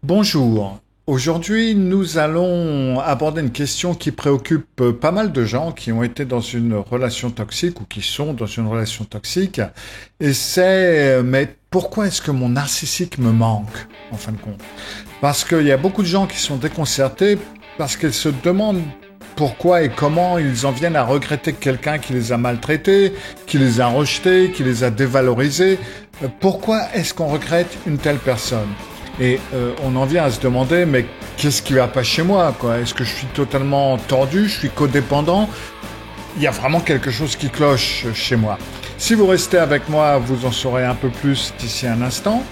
Bonjour. Aujourd'hui, nous allons aborder une question qui préoccupe pas mal de gens qui ont été dans une relation toxique ou qui sont dans une relation toxique. Et c'est, mais pourquoi est-ce que mon narcissique me manque, en fin de compte? Parce qu'il y a beaucoup de gens qui sont déconcertés parce qu'ils se demandent pourquoi et comment ils en viennent à regretter quelqu'un qui les a maltraités, qui les a rejetés, qui les a dévalorisés. Pourquoi est-ce qu'on regrette une telle personne? Et on en vient à se demander, mais qu'est-ce qui va pas chez moi, quoi? Est-ce que je suis totalement tordu? Je suis codépendant? Il y a vraiment quelque chose qui cloche chez moi. Si vous restez avec moi, vous en saurez un peu plus d'ici un instant.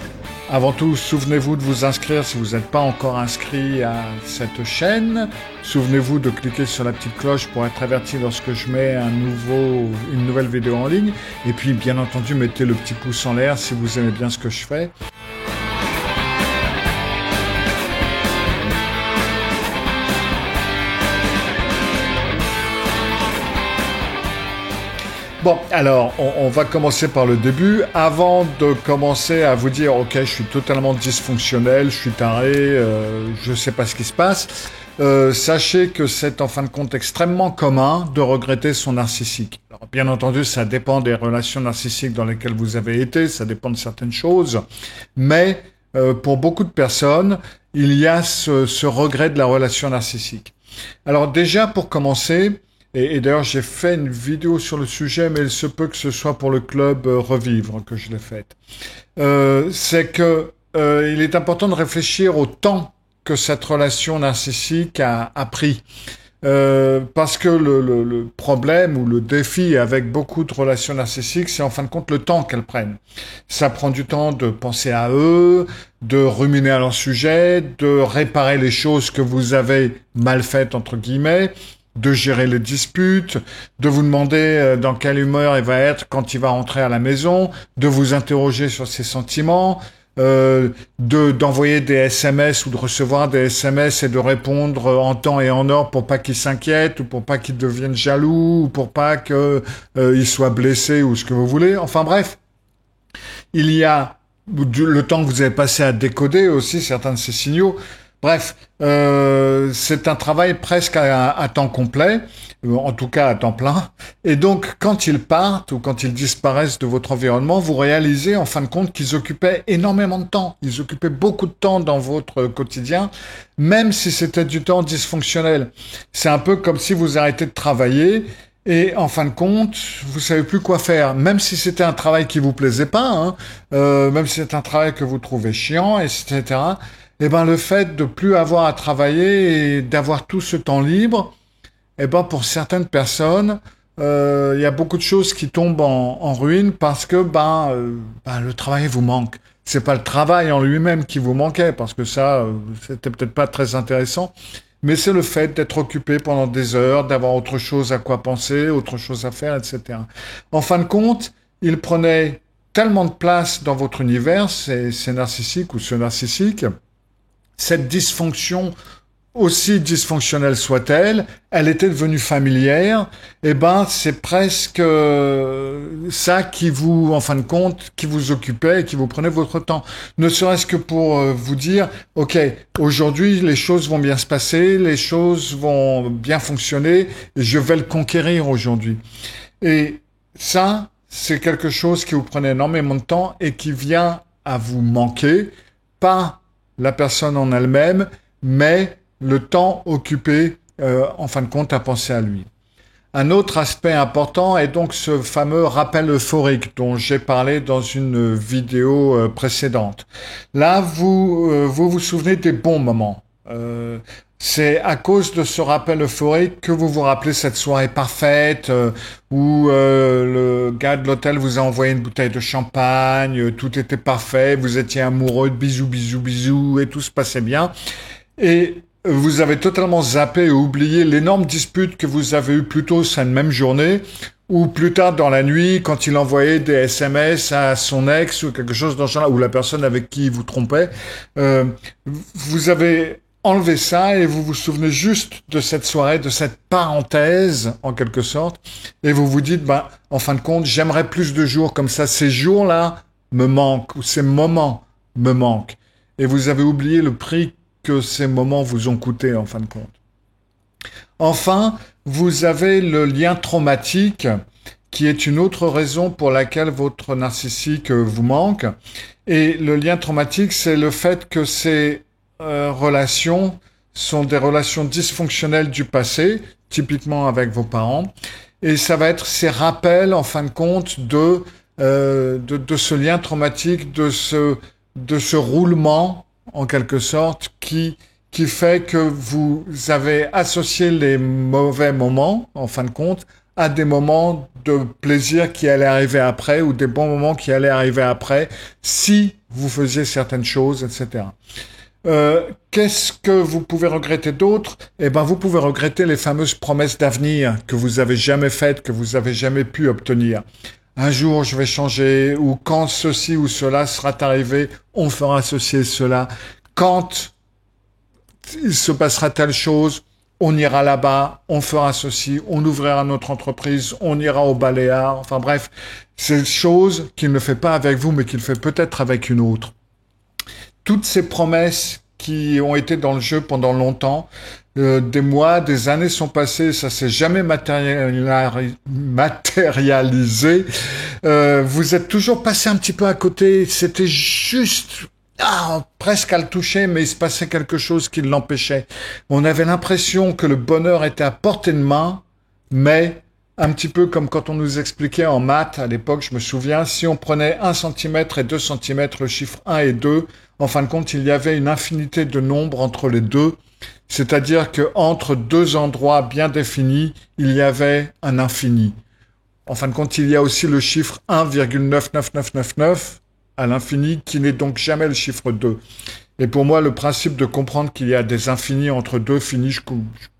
Avant tout, souvenez-vous de vous inscrire si vous n'êtes pas encore inscrit à cette chaîne. Souvenez-vous de cliquer sur la petite cloche pour être averti lorsque je mets une nouvelle vidéo en ligne. Et puis, bien entendu, mettez le petit pouce en l'air si vous aimez bien ce que je fais. Bon, alors, on va commencer par le début. Avant de commencer à vous dire, ok, je suis totalement dysfonctionnel, je suis taré, je sais pas ce qui se passe, sachez que c'est en fin de compte extrêmement commun de regretter son narcissique. Alors, bien entendu, ça dépend des relations narcissiques dans lesquelles vous avez été, ça dépend de certaines choses, mais pour beaucoup de personnes, il y a ce regret de la relation narcissique. Alors déjà, pour commencer, et d'ailleurs, j'ai fait une vidéo sur le sujet, mais il se peut que ce soit pour le club Revivre que je l'ai faite. C'est que il est important de réfléchir au temps que cette relation narcissique a pris. Parce que le problème ou le défi avec beaucoup de relations narcissiques, c'est en fin de compte le temps qu'elles prennent. Ça prend du temps de penser à eux, de ruminer à leur sujet, de réparer les choses que vous avez mal faites, entre guillemets, de gérer les disputes, de vous demander dans quelle humeur il va être quand il va rentrer à la maison, de vous interroger sur ses sentiments, d'envoyer des SMS ou de recevoir des SMS et de répondre en temps et en heure pour pas qu'il s'inquiète ou pour pas qu'il devienne jaloux ou pour pas qu'il soit blessé ou ce que vous voulez. Enfin bref, il y a le temps que vous avez passé à décoder aussi certains de ces signaux. Bref, c'est un travail presque à temps complet, en tout cas à temps plein. Et donc, quand ils partent ou quand ils disparaissent de votre environnement, vous réalisez en fin de compte qu'ils occupaient énormément de temps. Ils occupaient beaucoup de temps dans votre quotidien, même si c'était du temps dysfonctionnel. C'est un peu comme si vous arrêtez de travailler et en fin de compte, vous savez plus quoi faire. Même si c'était un travail qui vous plaisait pas, hein, même si c'est un travail que vous trouvez chiant, etc. Eh ben, le fait de plus avoir à travailler et d'avoir tout ce temps libre, eh ben, pour certaines personnes, il y a beaucoup de choses qui tombent en ruine parce que le travail vous manque. C'est pas le travail en lui-même qui vous manquait, parce que ça, c'était peut-être pas très intéressant, mais c'est le fait d'être occupé pendant des heures, d'avoir autre chose à quoi penser, autre chose à faire, etc. En fin de compte, il prenait tellement de place dans votre univers, ces narcissiques ou ce narcissique, cette dysfonction, aussi dysfonctionnelle soit-elle, elle était devenue familière, et ben c'est presque ça qui vous, en fin de compte, qui vous occupait et qui vous prenait votre temps. Ne serait-ce que pour vous dire, ok, aujourd'hui les choses vont bien se passer, les choses vont bien fonctionner, et je vais le conquérir aujourd'hui. Et ça, c'est quelque chose qui vous prenait énormément de temps et qui vient à vous manquer, pas la personne en elle-même, mais le temps occupé, en fin de compte, à penser à lui. Un autre aspect important est donc ce fameux rappel euphorique dont j'ai parlé dans une vidéo précédente. Là, vous souvenez des bons moments. C'est à cause de ce rappel euphorique que vous vous rappelez cette soirée parfaite où le gars de l'hôtel vous a envoyé une bouteille de champagne, tout était parfait, vous étiez amoureux, bisous, bisous, bisous, et tout se passait bien. Et vous avez totalement zappé et oublié l'énorme dispute que vous avez eue plus tôt cette même journée, ou plus tard dans la nuit, quand il envoyait des SMS à son ex ou quelque chose dans ce genre-là, ou la personne avec qui il vous trompait. Vous avez enlevez ça et vous vous souvenez juste de cette soirée, de cette parenthèse, en quelque sorte, et vous vous dites, en fin de compte, j'aimerais plus de jours comme ça. Ces jours-là me manquent, ou ces moments me manquent. et vous avez oublié le prix que ces moments vous ont coûté en fin de compte. Enfin, vous avez le lien traumatique qui est une autre raison pour laquelle votre narcissique vous manque. Et le lien traumatique, c'est le fait que ces relations sont des relations dysfonctionnelles du passé, typiquement avec vos parents. Et ça va être ces rappels, en fin de compte, de ce lien traumatique, de ce roulement, en quelque sorte, qui fait que vous avez associé les mauvais moments, en fin de compte, à des moments de plaisir qui allaient arriver après ou des bons moments qui allaient arriver après si vous faisiez certaines choses, etc. Qu'est-ce que vous pouvez regretter d'autre? Eh ben, vous pouvez regretter les fameuses promesses d'avenir que vous avez jamais faites, que vous avez jamais pu obtenir. Un jour, je vais changer, ou quand ceci ou cela sera arrivé, on fera ceci et cela. Quand il se passera telle chose, on ira là-bas, on fera ceci, on ouvrira notre entreprise, on ira au Baléares. Enfin bref, c'est choses qu'il ne fait pas avec vous, mais qu'il fait peut-être avec une autre. Toutes ces promesses qui ont été dans le jeu pendant longtemps, des mois, des années sont passées, ça s'est jamais matérialisé. Vous êtes toujours passé un petit peu à côté, c'était juste presque à le toucher, mais il se passait quelque chose qui l'empêchait. On avait l'impression que le bonheur était à portée de main, mais un petit peu comme quand on nous expliquait en maths à l'époque, je me souviens, si on prenait 1 centimètre et 2 centimètres, le chiffre 1 et 2, en fin de compte, il y avait une infinité de nombres entre les deux, c'est-à-dire que entre deux endroits bien définis, il y avait un infini. En fin de compte, il y a aussi le chiffre 1,99999 à l'infini, qui n'est donc jamais le chiffre 2. Et pour moi, le principe de comprendre qu'il y a des infinis entre deux finis, je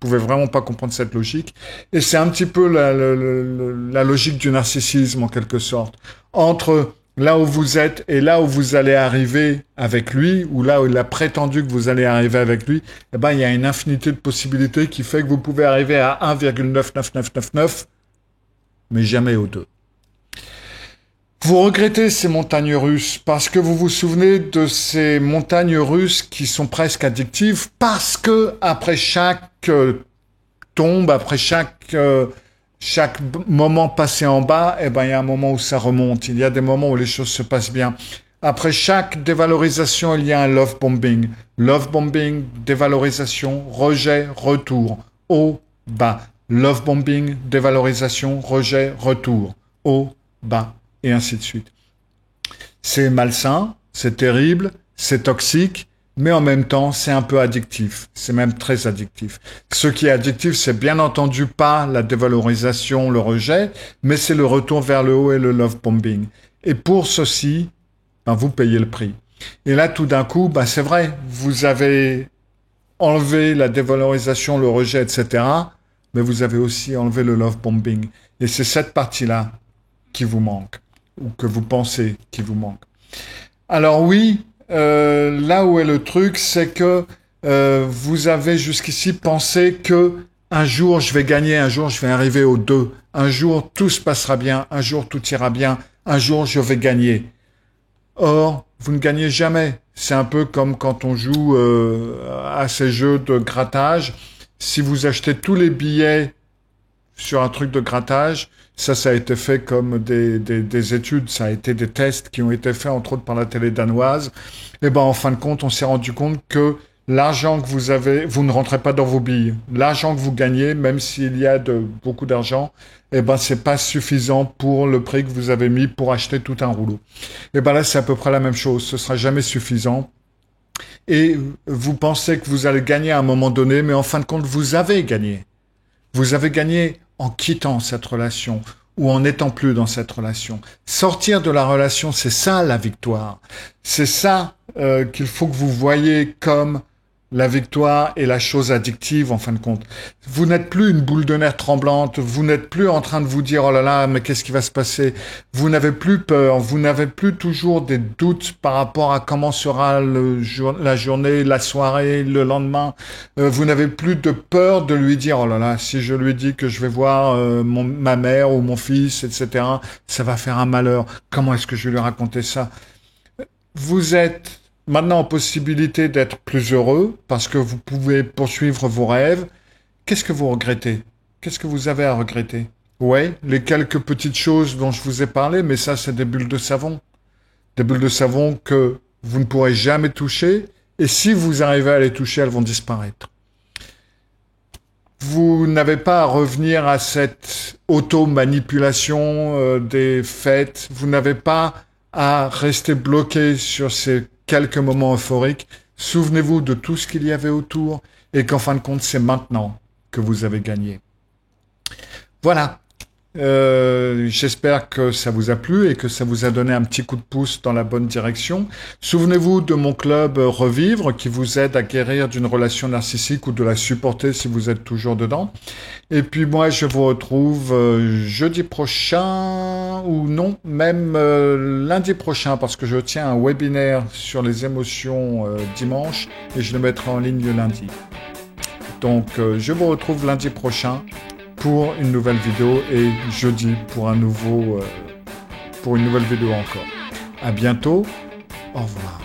pouvais vraiment pas comprendre cette logique. Et c'est un petit peu la logique du narcissisme, en quelque sorte. Entre là où vous êtes et là où vous allez arriver avec lui, ou là où il a prétendu que vous allez arriver avec lui, eh ben, il y a une infinité de possibilités qui fait que vous pouvez arriver à 1,99999, mais jamais au 2. Vous regrettez ces montagnes russes parce que vous vous souvenez de ces montagnes russes qui sont presque addictives parce que après chaque tombe, après chaque moment passé en bas, eh ben, il y a un moment où ça remonte. Il y a des moments où les choses se passent bien. Après chaque dévalorisation, il y a un love bombing. Love bombing, dévalorisation, rejet, retour. Haut, bas. Love bombing, dévalorisation, rejet, retour. Haut, bas. Et ainsi de suite. C'est malsain, c'est terrible, c'est toxique, mais en même temps, c'est un peu addictif. C'est même très addictif. Ce qui est addictif, c'est bien entendu pas la dévalorisation, le rejet, mais c'est le retour vers le haut et le love bombing. Et pour ceci, ben, vous payez le prix. Et là, tout d'un coup, ben, c'est vrai, vous avez enlevé la dévalorisation, le rejet, etc., mais vous avez aussi enlevé le love bombing. Et c'est cette partie-là qui vous manque, ou que vous pensez qui vous manque. Alors oui, là où est le truc, c'est que vous avez jusqu'ici pensé que un jour je vais gagner, un jour je vais arriver au 2, un jour tout se passera bien, un jour tout ira bien, un jour je vais gagner. Or, vous ne gagnez jamais. C'est un peu comme quand on joue à ces jeux de grattage. Si vous achetez tous les billets sur un truc de grattage, ça a été fait comme des études, ça a été des tests qui ont été faits entre autres par la télé danoise. Et ben en fin de compte, on s'est rendu compte que l'argent que vous avez, vous ne rentrez pas dans vos billes. L'argent que vous gagnez, même s'il y a beaucoup d'argent, et ben c'est pas suffisant pour le prix que vous avez mis pour acheter tout un rouleau. Et ben là c'est à peu près la même chose, ce sera jamais suffisant. Et vous pensez que vous allez gagner à un moment donné, mais en fin de compte, vous avez gagné. Vous avez gagné en quittant cette relation ou en n'étant plus dans cette relation. Sortir de la relation, c'est ça la victoire. C'est ça qu'il faut que vous voyez comme la victoire et la chose addictive en fin de compte. Vous n'êtes plus une boule de nerfs tremblante, vous n'êtes plus en train de vous dire « Oh là là, mais qu'est-ce qui va se passer ?» Vous n'avez plus peur, vous n'avez plus toujours des doutes par rapport à comment sera la journée, la soirée, le lendemain. Vous n'avez plus de peur de lui dire « Oh là là, si je lui dis que je vais voir ma mère ou mon fils, etc., ça va faire un malheur. Comment est-ce que je vais lui raconter ça ?» Vous êtes maintenant possibilité d'être plus heureux parce que vous pouvez poursuivre vos rêves. Qu'est-ce que vous regrettez? Qu'est-ce que vous avez à regretter? Ouais, les quelques petites choses dont je vous ai parlé, mais ça, c'est des bulles de savon. Des bulles de savon que vous ne pourrez jamais toucher, et si vous arrivez à les toucher, elles vont disparaître. Vous n'avez pas à revenir à cette auto-manipulation des fêtes. Vous n'avez pas à rester bloqué sur ces quelques moments euphoriques. Souvenez-vous de tout ce qu'il y avait autour et qu'en fin de compte, c'est maintenant que vous avez gagné. Voilà. J'espère que ça vous a plu et que ça vous a donné un petit coup de pouce dans la bonne direction. Souvenez-vous de mon club Revivre qui vous aide à guérir d'une relation narcissique ou de la supporter si vous êtes toujours dedans. Et puis moi, je vous retrouve jeudi prochain ou non, même lundi prochain parce que je tiens un webinaire sur les émotions dimanche et je le mettrai en ligne lundi. Donc, je vous retrouve lundi prochain pour une nouvelle vidéo et jeudi pour une nouvelle vidéo encore. À bientôt. Au revoir.